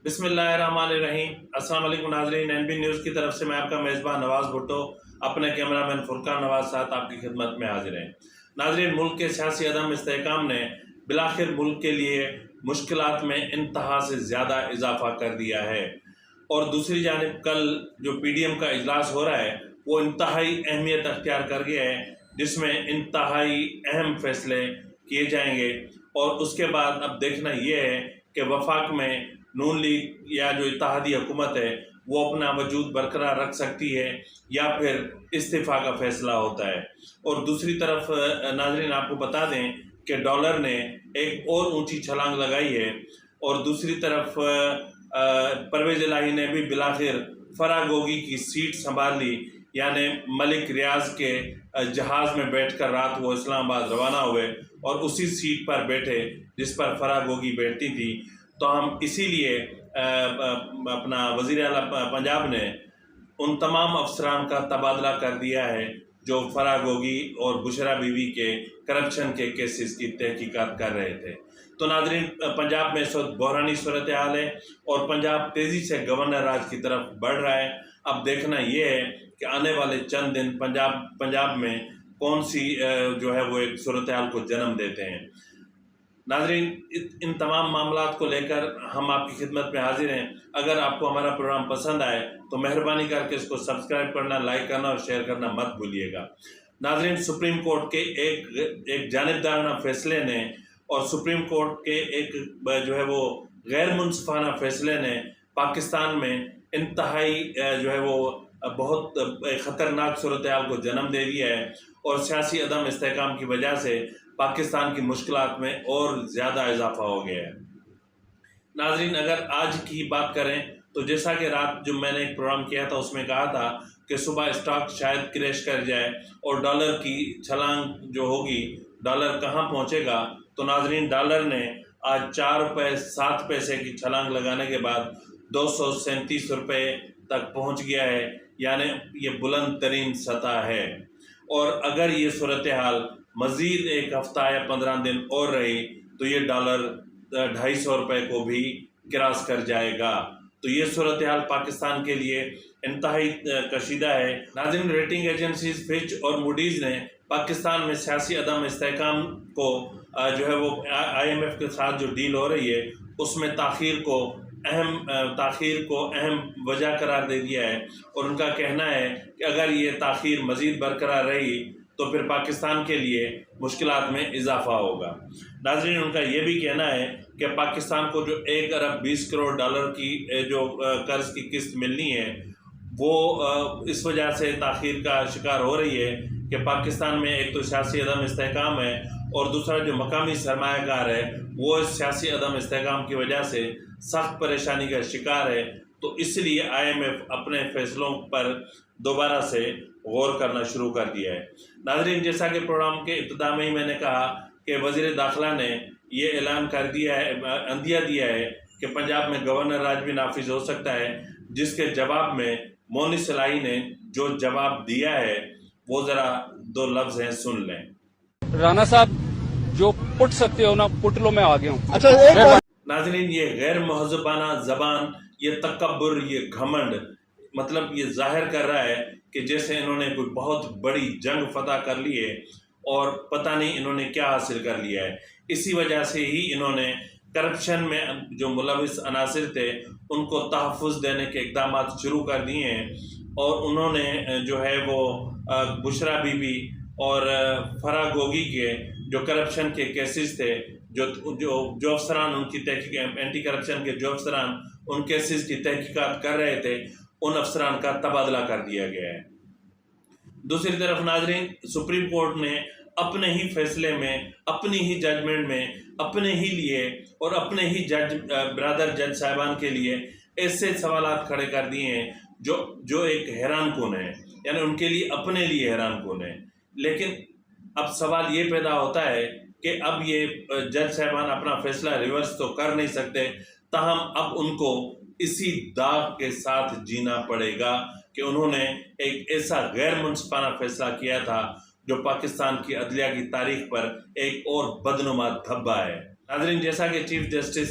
بسم اللہ الرحمن الرحیم۔ السلام علیکم ناظرین، این بی نیوز کی طرف سے میں آپ کا میزبان نواز بھٹو اپنے کیمرہ مین فرقان نواز ساتھ آپ کی خدمت میں حاضر ہیں۔ ناظرین، ملک کے سیاسی عدم استحکام نے بالآخر ملک کے لیے مشکلات میں انتہا سے زیادہ اضافہ کر دیا ہے، اور دوسری جانب کل جو پی ڈی ایم کا اجلاس ہو رہا ہے وہ انتہائی اہمیت اختیار کر گیا ہے، جس میں انتہائی اہم فیصلے کیے جائیں گے۔ اور اس کے بعد اب دیکھنا یہ ہے کہ وفاق میں نون لیگ یا جو اتحادی حکومت ہے وہ اپنا وجود برقرار رکھ سکتی ہے یا پھر استعفیٰ کا فیصلہ ہوتا ہے۔ اور دوسری طرف ناظرین آپ کو بتا دیں کہ ڈالر نے ایک اور اونچی چھلانگ لگائی ہے، اور دوسری طرف پرویز الہی نے بھی بالآخر فراگوگی کی سیٹ سنبھال لی، یعنی ملک ریاض کے جہاز میں بیٹھ کر رات وہ اسلام آباد روانہ ہوئے اور اسی سیٹ پر بیٹھے جس پر فراگوگی بیٹھتی تھی۔ تو ہم اسی لیے اپنا وزیر اعلیٰ پنجاب نے ان تمام افسران کا تبادلہ کر دیا ہے جو فراگوگی اور بشرا بیوی کے کرپشن کے کیسز کی تحقیقات کر رہے تھے۔ تو ناظرین، پنجاب میں اس وقت بحرانی صورتحال ہے اور پنجاب تیزی سے گورنر راج کی طرف بڑھ رہا ہے۔ اب دیکھنا یہ ہے کہ آنے والے چند دن پنجاب میں کون سی جو ہے وہ ایک صورتحال کو جنم دیتے ہیں۔ ناظرین، ان تمام معاملات کو لے کر ہم آپ کی خدمت میں حاضر ہیں۔ اگر آپ کو ہمارا پروگرام پسند آئے تو مہربانی کر کے اس کو سبسکرائب کرنا، لائک کرنا اور شیئر کرنا مت بھولیے گا۔ ناظرین، سپریم کورٹ کے ایک جانبدارانہ فیصلے نے اور سپریم کورٹ کے ایک جو ہے وہ غیر منصفانہ فیصلے نے پاکستان میں انتہائی جو ہے وہ بہت خطرناک صورتحال کو جنم دے دیا ہے، اور سیاسی عدم استحکام کی وجہ سے پاکستان کی مشکلات میں اور زیادہ اضافہ ہو گیا ہے۔ ناظرین، اگر آج کی بات کریں تو جیسا کہ رات جو میں نے ایک پروگرام کیا تھا اس میں کہا تھا کہ صبح اسٹاک شاید کریش کر جائے اور ڈالر کی چھلانگ جو ہوگی، ڈالر کہاں پہنچے گا، تو ناظرین ڈالر نے آج 4 روپے 7 پیسے کی چھلانگ لگانے کے بعد 237 روپے تک پہنچ گیا ہے، یعنی یہ بلند ترین سطح ہے۔ اور اگر یہ صورتحال مزید ایک ہفتہ یا 15 دن اور رہی تو یہ ڈالر 250 روپے کو بھی کراس کر جائے گا۔ تو یہ صورتحال پاکستان کے لیے انتہائی کشیدہ ہے۔ ناظرین، ریٹنگ ایجنسیز فچ اور موڈیز نے پاکستان میں سیاسی عدم استحکام کو جو ہے وہ آئی ایم ایف کے ساتھ جو ڈیل ہو رہی ہے اس میں تاخیر کو اہم وجہ قرار دے دیا ہے، اور ان کا کہنا ہے کہ اگر یہ تاخیر مزید برقرار رہی تو پھر پاکستان کے لیے مشکلات میں اضافہ ہوگا۔ ناظرین، ان کا یہ بھی کہنا ہے کہ پاکستان کو جو 1 ارب 20 کروڑ ڈالر کی جو قرض کی قسط ملنی ہے وہ اس وجہ سے تاخیر کا شکار ہو رہی ہے کہ پاکستان میں ایک تو سیاسی عدم استحکام ہے، اور دوسرا جو مقامی سرمایہ کار ہے وہ اس سیاسی عدم استحکام کی وجہ سے سخت پریشانی کا شکار ہے۔ تو اس لیے آئی ایم ایف اپنے فیصلوں پر دوبارہ سے غور کرنا شروع کر دیا ہے۔ ناظرین، جیسا کہ پروگرام کے ابتدا میں ہی میں نے کہا کہ وزیر داخلہ نے یہ اعلان کر دیا ہے، عندیہ دیا ہے کہ پنجاب میں گورنر راج بھی نافذ ہو سکتا ہے، جس کے جواب میں مونس الہی نے جو جواب دیا ہے وہ ذرا 2 لفظ ہیں، سن لیں۔ رانا صاحب، جو پٹ سکتے ہو نا پٹ لو، میں آگے ہوں۔ ناظرین، یہ غیر مہذبانہ زبان، یہ تکبر، یہ گھمنڈ، مطلب یہ ظاہر کر رہا ہے کہ جیسے انہوں نے کوئی بہت بڑی جنگ فتح کر لی ہے اور پتہ نہیں انہوں نے کیا حاصل کر لیا ہے۔ اسی وجہ سے ہی انہوں نے کرپشن میں جو ملوث عناصر تھے ان کو تحفظ دینے کے اقدامات شروع کر دیے ہیں، اور انہوں نے جو ہے وہ بشرا بیوی اور فراگوگی کے جو کرپشن کے کیسز تھے، جو افسران ان کی تحقیق اینٹی کرپشن کے جو افسران ان کیسز کی تحقیقات کر رہے تھے ان افسران کا تبادلہ کر دیا گیا ہے۔ دوسری طرف ناظرین، سپریم کورٹ نے اپنے ہی فیصلے میں، اپنی ہی ججمنٹ میں، اپنے ہی لیے اور اپنے ہی برادر جج صاحبان کے لیے ایسے سوالات کھڑے کر دیے ہیں جو ایک حیران کن ہے، یعنی ان کے لیے اپنے لیے حیران کن ہے۔ لیکن اب سوال یہ پیدا ہوتا ہے کہ اب یہ جج صاحبان اپنا فیصلہ ریورس تو کر نہیں سکتے، تاہم اب ان کو اسی داغ کے ساتھ جینا پڑے گا کہ انہوں نے ایک ایسا غیر منصفانہ فیصلہ کیا تھا جو پاکستان کی عدلیہ کی تاریخ پر ایک اور بدنما دھبا ہے۔ ناظرین، جیسا کہ چیف جسٹس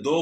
2